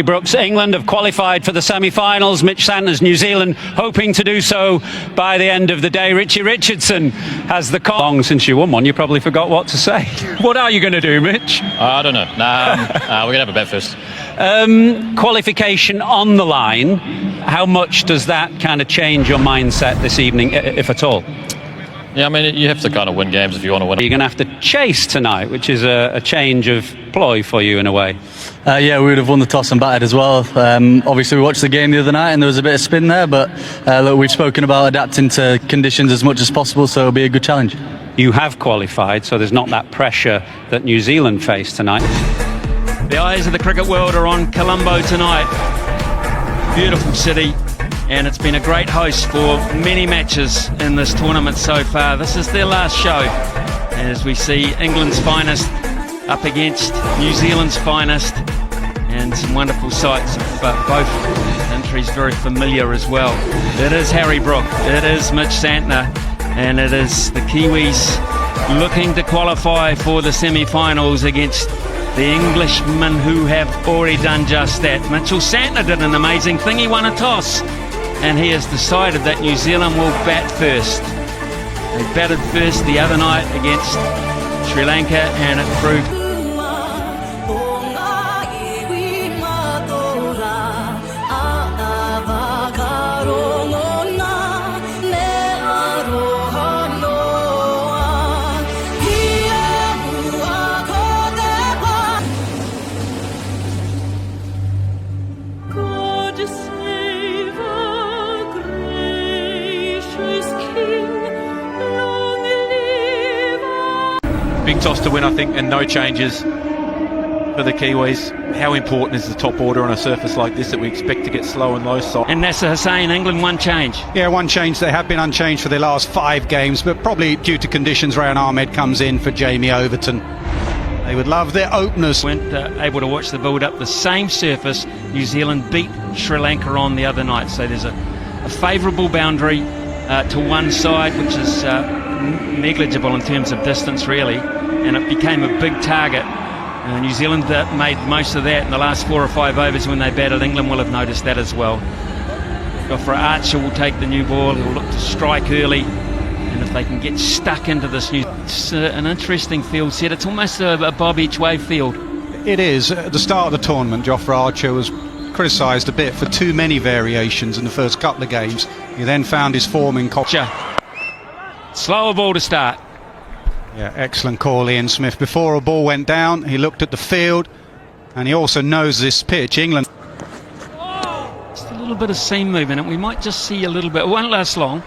Brooks, England have qualified for the semi-finals. Mitch Santner's New Zealand hoping to do so by the end of the day. Richie Richardson has the call. Long since you won one, you probably forgot what to say. What are you going to do, Mitch? I don't know. We're going to have a bet first. Qualification on the line. How much does that kind of change your mindset this evening, if at all? Yeah, I mean, you have to kind of win games if you want to win. You're going to have to chase tonight, which is a change of ploy for you in a way. Yeah, we would have won the toss and batted as well. Obviously, we watched the game the other night and there was a bit of spin there, but look, we've spoken about adapting to conditions as much as possible, so it'll be a good challenge. You have qualified, so there's not that pressure that New Zealand face tonight. The eyes of the cricket world are on Colombo tonight. Beautiful city. And it's been a great host for many matches in this tournament so far. This is their last show as we see England's finest up against New Zealand's finest, and some wonderful sights of both countries very familiar as well. It is Harry Brook, it is Mitch Santner, and it is the Kiwis looking to qualify for the semi-finals against the Englishmen who have already done just that. Mitchell Santner did an amazing thing, he won a toss. And he has decided that New Zealand will bat first. They batted first the other night against Sri Lanka, and it proved. Big toss to win, I think, and no changes for the Kiwis. How important is the top order on a surface like this that we expect to get slow and low side? And Nasser Hussain, England, one change. Yeah, one change. They have been unchanged for their last 5 games, but probably due to conditions, Rayan Ahmed comes in for Jamie Overton. They would love their openers. Weren't able to watch the build-up. The same surface New Zealand beat Sri Lanka on the other night. So there's a favourable boundary to one side, which is negligible in terms of distance, really. And it became a big target. New Zealand made most of that in the last 4 or 5 overs when they batted. England will have noticed that as well. Jofra Archer will take the new ball. He'll look to strike early. And if they can get stuck into this new... It's an interesting field set. It's almost a bob each way field. It is. At the start of the tournament, Jofra Archer was criticised a bit for too many variations in the first couple of games. He then found his form in... Slower ball to start. Yeah, excellent call, Ian Smith. Before a ball went down, he looked at the field, and he also knows this pitch. England. Just a little bit of seam movement, and we might just see a little bit. It won't last long.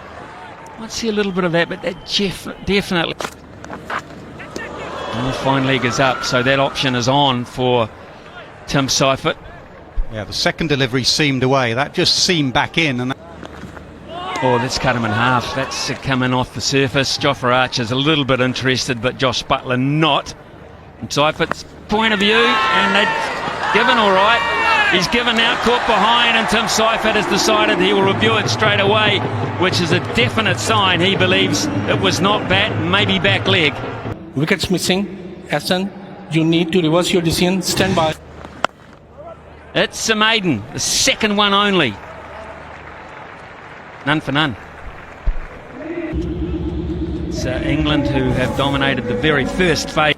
Might see a little bit of that, but that definitely. And the fine leg is up, so that option is on for Tim Seifert. Yeah, the second delivery seamed away. That just seamed back in, and. Oh, that's cut him in half. That's coming off the surface. Jofra Archer's a little bit interested, but Josh Butler not. From Seifert's point of view, and they've given all right. He's given now, caught behind, and Tim Seifert has decided he will review it straight away, which is a definite sign he believes it was not bat, maybe back leg. Wickets missing. Hassan, you need to reverse your decision. Stand by. It's a maiden, the second one only. None for none. It's England who have dominated the very first phase.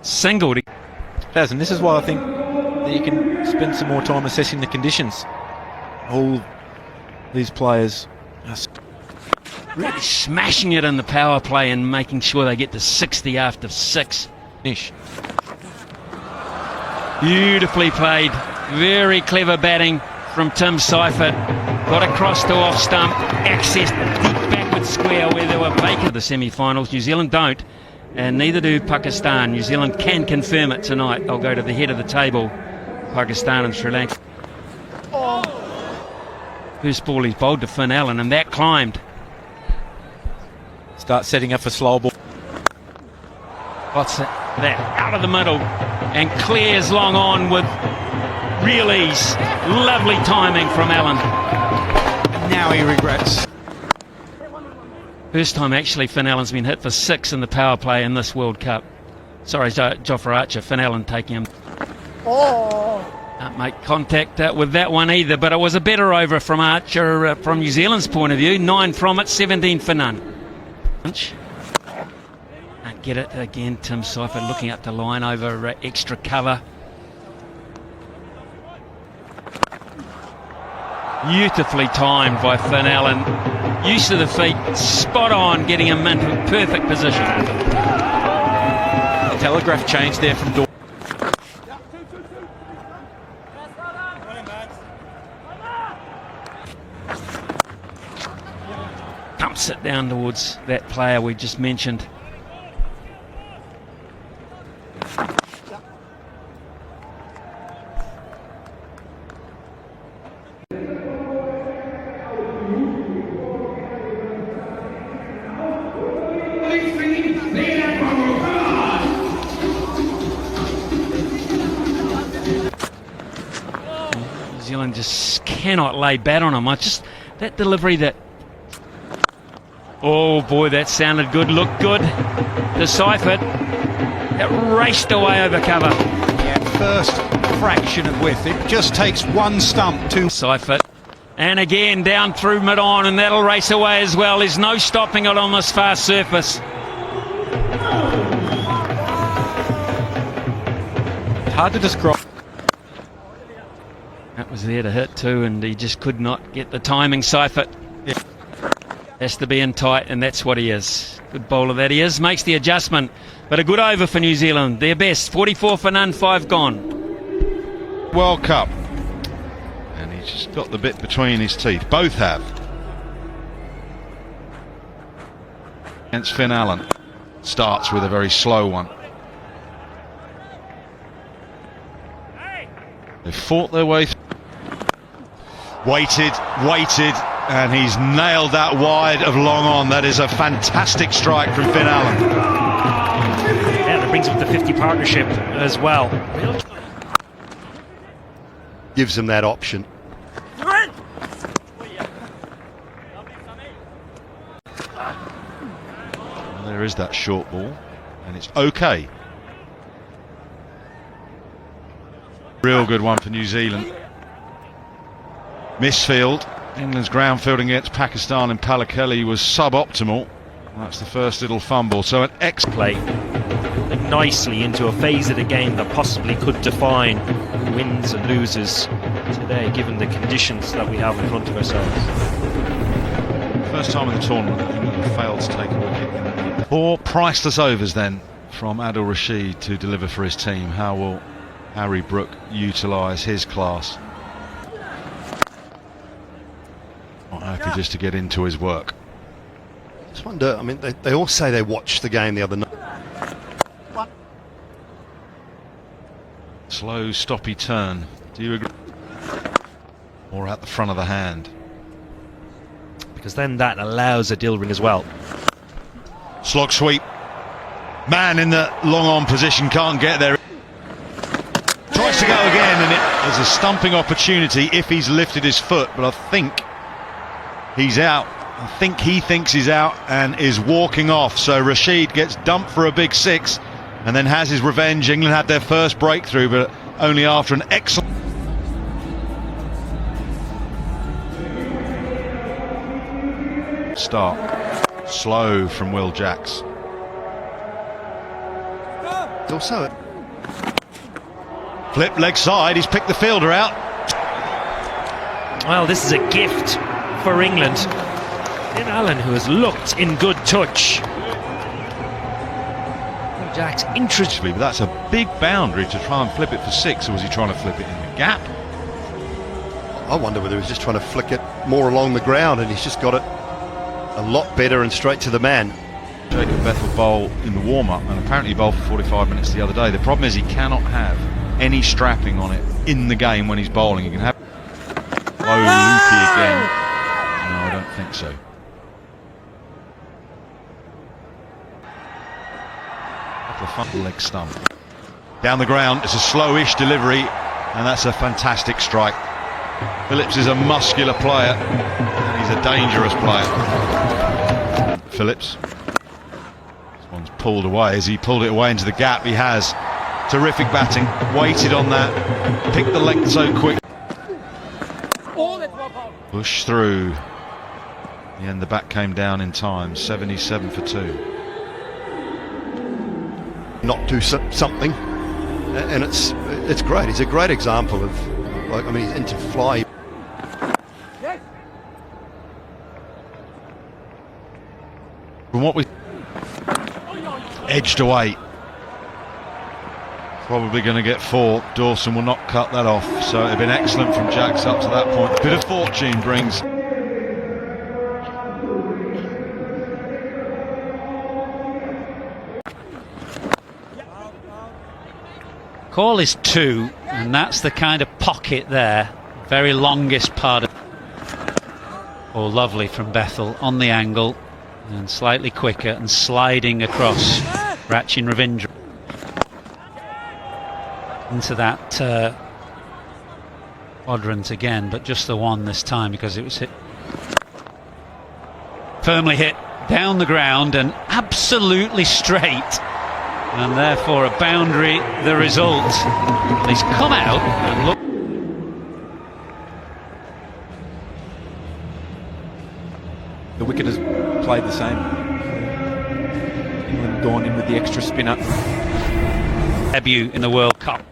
Singled. And this is why I think that you can spend some more time assessing the conditions. All these players are really smashing it in the power play and making sure they get to 60 after 6. ish. Beautifully played. Very clever batting from Tim Seifert. Got across to off stump, accessed the deep backward square where they were vacant. The semi-finals, New Zealand don't, and neither do Pakistan. New Zealand can confirm it tonight. They'll go to the head of the table, Pakistan and Sri Lanka. First ball he's bowled to Finn Allen, and that climbed. Start setting up for slow ball. What's that? Out of the middle, and clears long on with real ease. Lovely timing from Allen. And now he regrets. First time actually Finn Allen's been hit for 6 in the power play in this World Cup. Sorry, Jofra Archer, Finn Allen taking him. Can't make contact with that one either, but it was a better over from Archer from New Zealand's point of view. 9 from it, 17 for none. Can't get it again. Tim Seifert looking up the line over extra cover. Beautifully timed by Finn Allen. Use of the feet, spot on, getting him into perfect position. Telegraph change there from Dawn. Pumps it down towards that player we just mentioned. New Zealand just cannot lay bat on him. That delivery that... Oh boy, that sounded good, looked good. The Seifert, it raced away over cover. Yeah, first fraction of width. It just takes one stump to Seifert. And again, down through mid-on, and that'll race away as well. There's no stopping it on this fast surface. Hard to describe. That was there to hit too, and he just could not get the timing. Seifert has to be in tight, and that's what he is. Good bowler that he is. Makes the adjustment, but a good over for New Zealand. Their best. 44 for none, 5 gone. World Cup. And he's just got the bit between his teeth. Both have. Against Finn Allen. Starts with a very slow one. They fought their way through. Waited, and he's nailed that wide of long on. That is a fantastic strike from Finn Allen. Yeah, that brings up the 50 partnership as well. Gives them that option. And there is that short ball, and it's okay. Real good one for New Zealand. Misfield. England's ground fielding against Pakistan and Palakeli was suboptimal. That's the first little fumble. So an play nicely into a phase of the game that possibly could define wins and losers today, given the conditions that we have in front of ourselves. First time in the tournament England have failed to take a wicket. 4 priceless overs then from Adil Rashid to deliver for his team. How will Harry Brook utilise his class? Not happy just to get into his work. I just wonder, I mean, they all say they watched the game the other night. Slow, stoppy turn. Do you agree? Or at the front of the hand? Because then that allows a Dilring as well. Slog sweep. Man in the long on position, can't get there. Tries to go again, and it is a stumping opportunity if he's lifted his foot, but I think he's out. I think he thinks he's out and is walking off. So Rashid gets dumped for a big 6 and then has his revenge. England had their first breakthrough, but only after an excellent start. Slow from Will Jacks. Also it. Flip leg side, he's picked the fielder out. Well, this is a gift for England. Finn Allen, who has looked in good touch. Jack's interesting. But that's a big boundary to try and flip it for 6, or was he trying to flip it in the gap? I wonder whether he's just trying to flick it more along the ground, and he's just got it a lot better and straight to the man. Jacob Bethel bowled in the warm-up, and apparently he bowled for 45 minutes the other day. The problem is he cannot have any strapping on it in the game when he's bowling. He can have low loopy again. No, I don't think so. Couple of fun leg stump. Down the ground, it's a slowish delivery, and that's a fantastic strike. Phillips is a muscular player, and he's a dangerous player. Phillips. This one's pulled away. Has he pulled it away into the gap? He has. Terrific batting, waited on that, picked the length so quick. Push through. In the end, the bat came down in time, 77 for 2. Not do something, and it's great. He's a great example of, like, I mean, he's into fly. From what we edged away, probably going to get 4. Dawson will not cut that off, so it'd been excellent from Jacks up to that point. A bit of fortune brings. Call is 2, and that's the kind of pocket there, very longest part of. Oh, lovely from Bethel on the angle, and slightly quicker and sliding across Rachin Ravindra into that quadrant again, but just the one this time because it was hit firmly hit down the ground and absolutely straight, and therefore a boundary the result. He's come out and look. The wicket has played the same. England gone in with the extra spinner. Debut in the World Cup.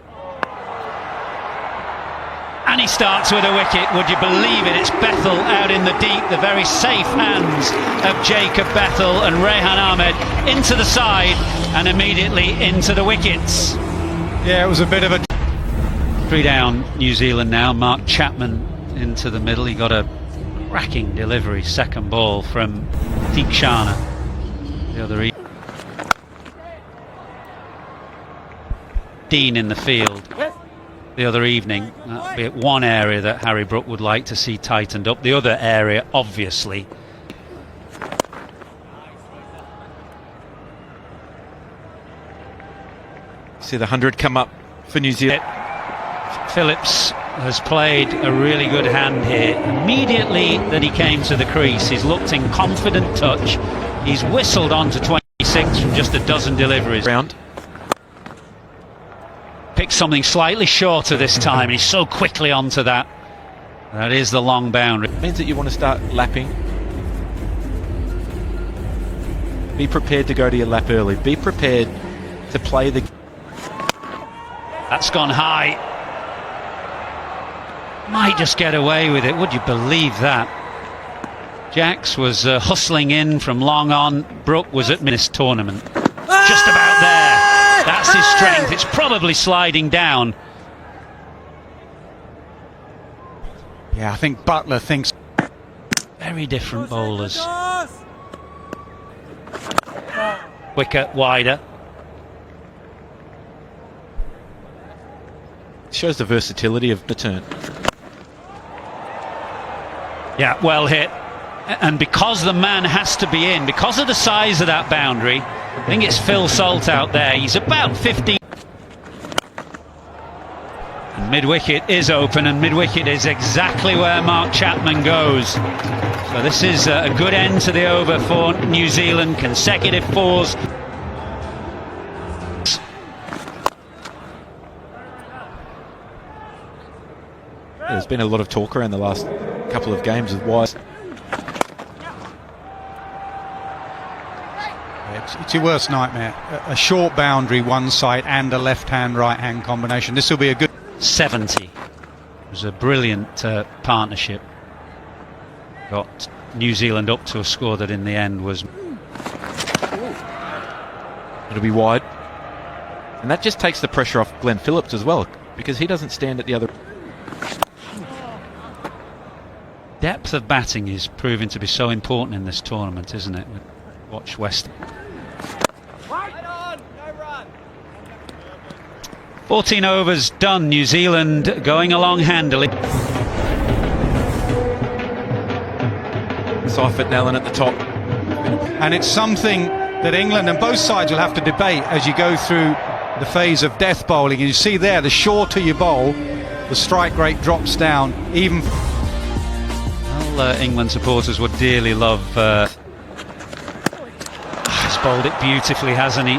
And he starts with a wicket, would you believe it? It's Bethel out in the deep, the very safe hands of Jacob Bethel, and Rehan Ahmed into the side and immediately into the wickets. Yeah, it was a bit of a 3 down New Zealand now. Mark Chapman into the middle. He got a cracking delivery, second ball from Tikshana. The other Dean in the field the other evening. That'll be one area that Harry Brook would like to see tightened up. The other area, obviously, See the 100 come up for New Zealand. Phillips has played a really good hand here. Immediately that he came to the crease, he's looked in confident touch. He's whistled on to 26 from just a dozen deliveries. Round. Picked something slightly shorter this time, and he's so quickly onto that. That is the long boundary. It means that you want to start lapping. Be prepared to go to your lap early. Be prepared to play the. That's gone high. Might just get away with it, would you believe that? Jacks was hustling in from long on. Brook was at this tournament. Just about there. That's his strength. It's probably sliding down. Yeah, I think Butler thinks. Very different bowlers. Quicker, wider. Shows the versatility of the turn. Yeah, well hit. And because the man has to be in, because of the size of that boundary, I think it's Phil Salt out there. He's about 15. And mid-wicket is open, and mid-wicket is exactly where Mark Chapman goes. So this is a good end to the over for New Zealand. Consecutive 4s. There's been a lot of talk around the last couple of games of why. It's your worst nightmare. A short boundary one side and a left-hand right-hand combination. This will be a good 70. It was a brilliant partnership. Got New Zealand up to a score that in the end was. It'll be wide, and that just takes the pressure off Glenn Phillips as well, because he doesn't stand at the other. Depth of batting is proving to be so important in this tournament, isn't it? Watch West. 14 overs done. New Zealand going along handily. Seifert and Allen at the top. And it's something that England and both sides will have to debate as you go through the phase of death bowling. And you see there, the shorter you bowl, the strike rate drops down even. Well, England supporters would dearly love. He's bowled it beautifully, hasn't he?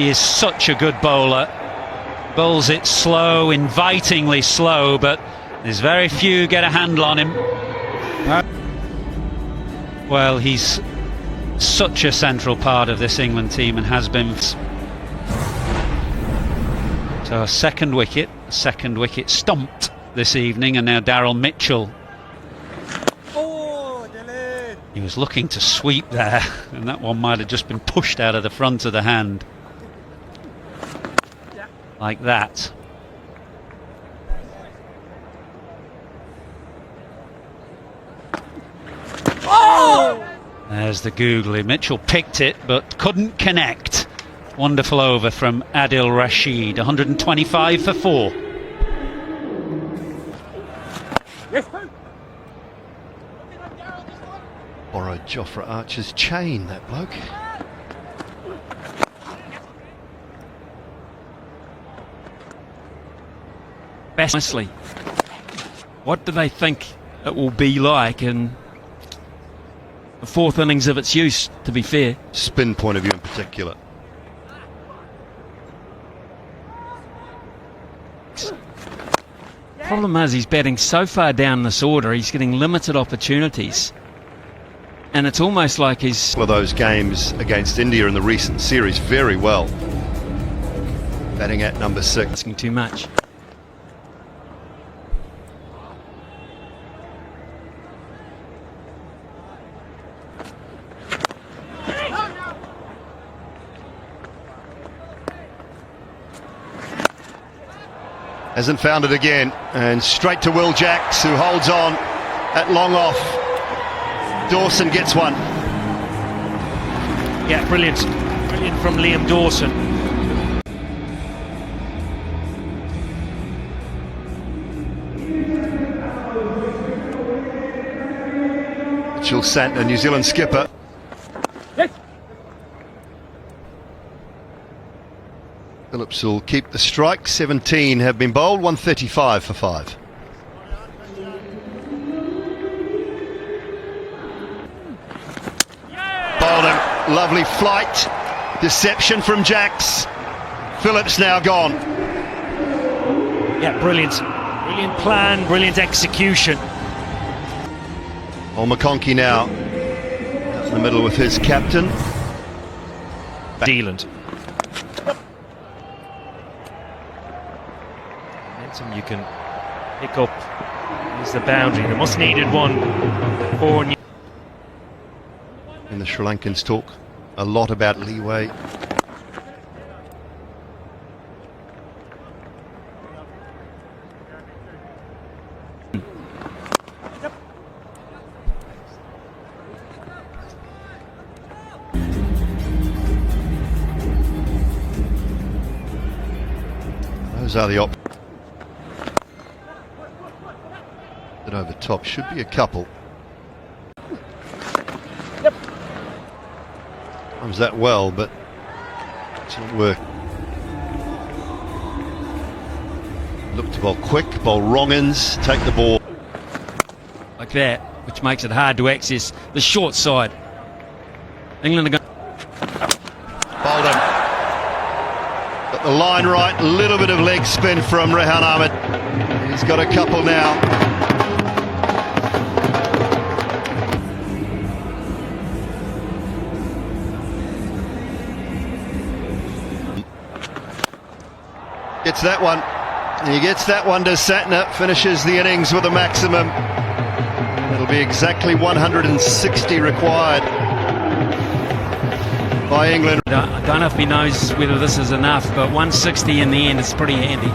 He is such a good bowler. Bowls it slow, invitingly slow, but there's very few get a handle on him. Well, he's such a central part of this England team and has been. So a second wicket stumped this evening, and now Daryl Mitchell. He was looking to sweep there, and that one might have just been pushed out of the front of the hand. Like that. There's the googly. Mitchell picked it but couldn't connect. Wonderful over from Adil Rashid. 125 for 4. Borrowed Jofra Archer's chain, that bloke. Honestly, what do they think it will be like in the fourth innings of its use, to be fair? Spin point of view in particular. Problem is, he's batting so far down this order, he's getting limited opportunities. And it's almost like he's... One of those games against India in the recent series very well. Batting at number 6. Asking too much. Hasn't found it again, and straight to Will Jacks, who holds on at long off. Dawson gets one. Yeah, brilliant from Liam Dawson. Mitchell Santner, New Zealand skipper. Phillips will keep the strike. 17 have been bowled, 135 for 5. Bowled him. Lovely flight. Deception from Jacks. Phillips now gone. Yeah, brilliant. Brilliant plan, brilliant execution. Old McConkey now out in the middle with his captain. Zealand. You can pick up. Here's the boundary. The most needed one for New. And the Sri Lankans talk a lot about leeway. Those are the options. Over top should be a couple. Comes that well, but it's not work. Look to bowl quick, bowl wrong ends, take the ball like that, which makes it hard to access the short side. England are going. Bowled him. Got the line right, a little bit of leg spin from Rehan Ahmed. He's got a couple now. Gets that one. He gets that one to Santner. Finishes the innings with a maximum. It'll be exactly 160 required by England. I don't know if he knows whether this is enough, but 160 in the end is pretty handy.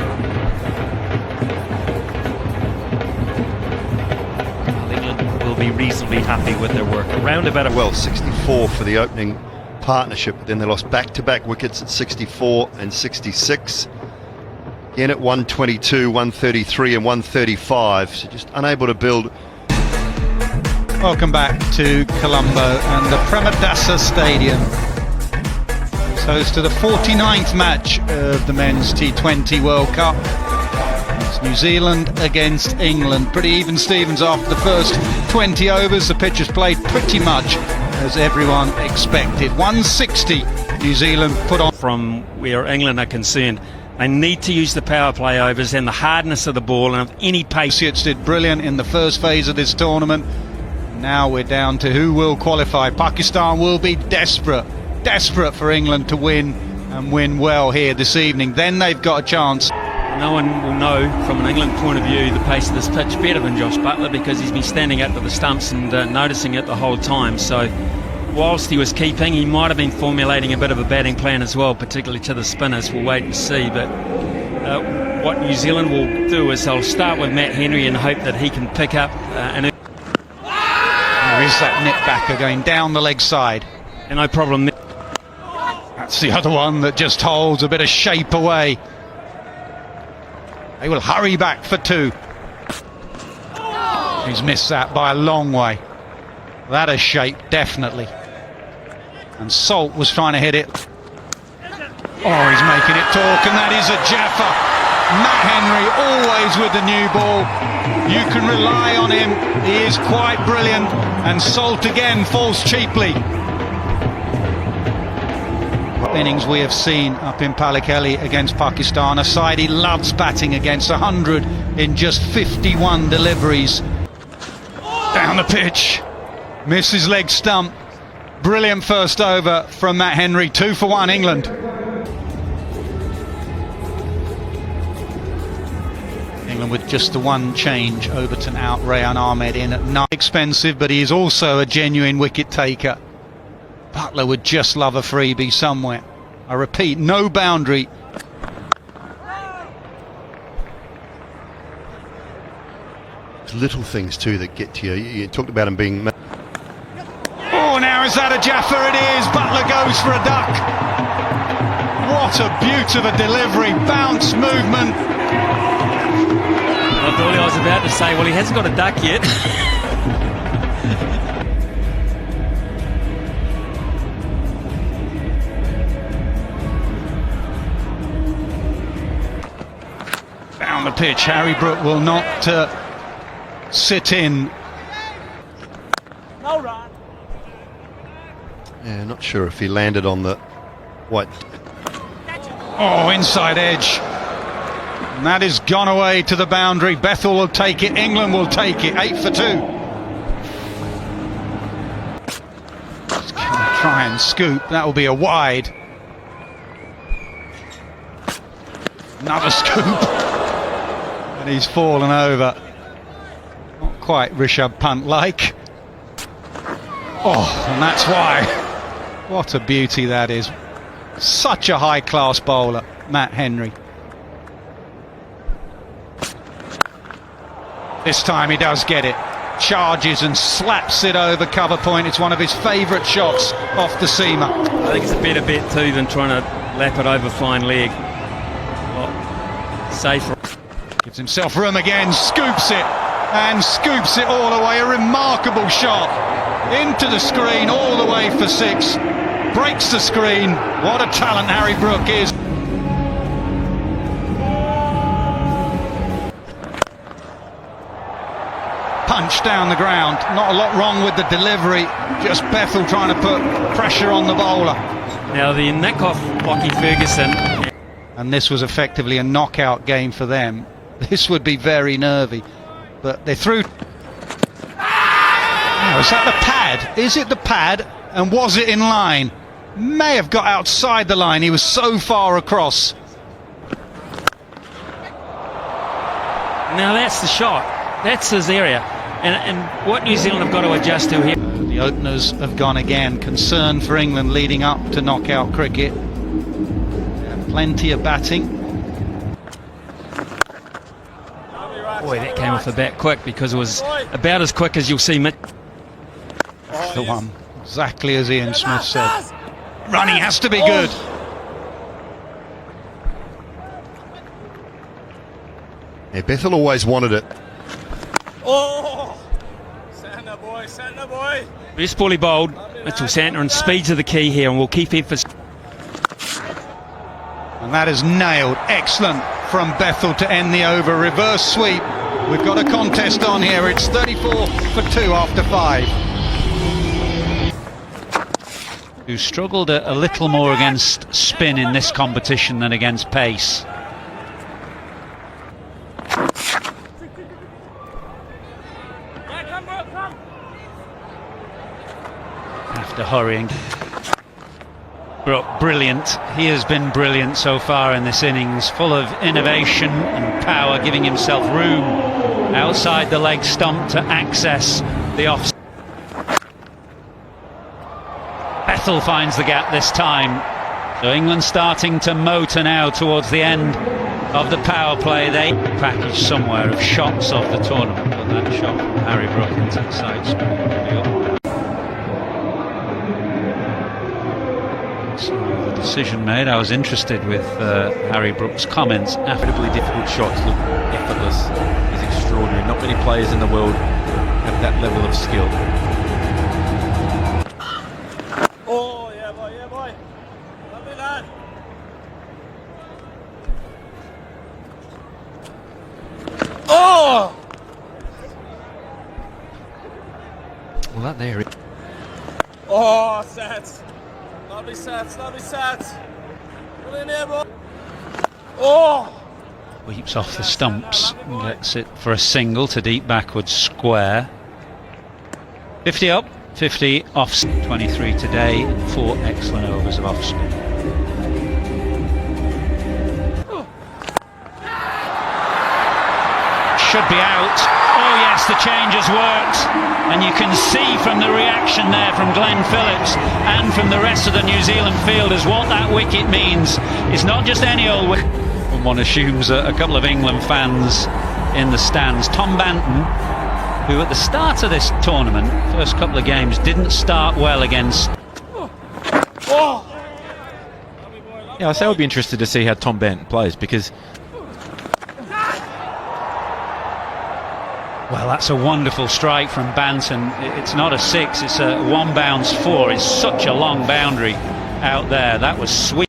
England will be reasonably happy with their work. Around about well, 64 for the opening partnership, but then they lost back-to-back wickets at 64 and 66. Again at 122, 133 and 135, so just unable to build. Welcome back to Colombo and the Premadasa Stadium. So it's to the 49th match of the Men's T20 World Cup. It's New Zealand against England. Pretty even Stevens after the first 20 overs. The pitch has played pretty much as everyone expected. 160 New Zealand put on. From where England are concerned, They need to use the power play overs and the hardness of the ball and of any pace. It's did brilliant in the first phase of this tournament. Now we're down to who will qualify. Pakistan will be desperate for England to win and win well here this evening. Then they've got a chance. No one will know from an England point of view the pace of this pitch better than Josh Butler, because he's been standing up to the stumps and noticing it the whole time. So whilst he was keeping, he might have been formulating a bit of a batting plan as well, particularly to the spinners. We'll wait and see. But what New Zealand will do is they'll start with Matt Henry and hope that he can pick up There is that nip backer going down the leg side. and no problem. That's the other one that just holds a bit of shape away. They will hurry back for 2. He's missed that by a long way. That is shape, definitely. And Salt was trying to hit it. Oh, he's making it talk, and that is a Jaffa. Matt Henry always with the new ball. You can rely on him. He is quite brilliant. And Salt again falls cheaply. Innings we have seen up in Pallekele against Pakistan, a side he loves batting against. 100 in just 51 deliveries. Down the pitch, misses leg stump. Brilliant first over from Matt Henry. 2 for 1 England. England with just the one change. Overton out, Rayan Ahmed in at 9. Expensive, but he is also a genuine wicket taker. Butler would just love a freebie somewhere. I repeat, no boundary. Little things too that get to you. You talked about him being... Oh, now is that a Jaffa? It is. Butler goes for a duck. What a beaut of a delivery. Bounce movement. I thought I was about to say, well, he hasn't got a duck yet. Down the pitch, Harry Brook will not sit in. Yeah, not sure if he landed on the white. Oh, inside edge. And that is gone away to the boundary. Bethel will take it. England will take it. 8 for 2. Just gonna try and scoop. That will be a wide. Another scoop. And he's fallen over. Not quite Rishabh Pant-like. Oh, and that's why. What a beauty that is. Such a high-class bowler, Matt Henry. This time he does get it. Charges and slaps it over cover point. It's one of his favourite shots off the seamer. I think it's a better bet too than trying to lap it over fine leg. Well, safer. Gives himself room again, scoops it, and scoops it all the way. A remarkable shot. Into the screen, all the way for 6. Breaks the screen. What a talent Harry Brook is. Punch down the ground. Not a lot wrong with the delivery. Just Bethel trying to put pressure on the bowler. Now the nick off Lockie Ferguson. And this was effectively a knockout game for them. This would be very nervy. But they're through. Now, is that the pad? Is it the pad? And was it in line? May have got outside the line. He was so far across. Now that's the shot. That's his area. And what New Zealand have got to adjust to here. The openers have gone again. Concern for England leading up to knockout cricket. Plenty of batting. Boy, that came off the bat quick, because it was about as quick as you'll see Mitch. The one, exactly as Ian Smith said. Running has to be good. Yeah, Bethel always wanted it. Centre boy. Best poorly bowled. Mitchell Santner, and speed's are the key here, and we'll keep emphasis. And that is nailed. Excellent from Bethel to end the over. Reverse sweep. We've got a contest on here. It's 34 for 2 after 5. Who struggled a little more against spin in this competition than against pace. After hurrying. Brook, brilliant. He has been brilliant so far in this innings, full of innovation and power, giving himself room outside the leg stump to access the off. Bethel finds the gap this time. So England starting to motor now towards the end of the power play. They package somewhere of shots of the tournament, but that shot from Harry Brook into the side screen. So the decision made. I was interested with Harry Brook's comments. Incredibly difficult shots look effortless. He's extraordinary. Not many players in the world have that level of skill. Oh, yeah, boy, yeah, boy. Lovely lad. Oh! Well, that there. Oh, sets. Lovely sets, lovely sets. Pull in here, boy. Oh! Sweeps off the stumps and gets it for a single to deep backward square. 50 up, 50 off. 23 today and 4 excellent overs of off spin. Should be out. Oh yes, the change has worked, and you can see from the reaction there from Glenn Phillips and from the rest of the New Zealand fielders what that wicket means. It's not just any old wicket. One assumes a couple of England fans in the stands. Tom Banton, who at the start of this tournament, first couple of games, didn't start well against. Yeah, I say I would be interested to see how Tom Banton plays, because Well, that's a wonderful strike from Banton. It's not a 6, it's a 1 bounce 4. It's such a long boundary out there. That was sweet.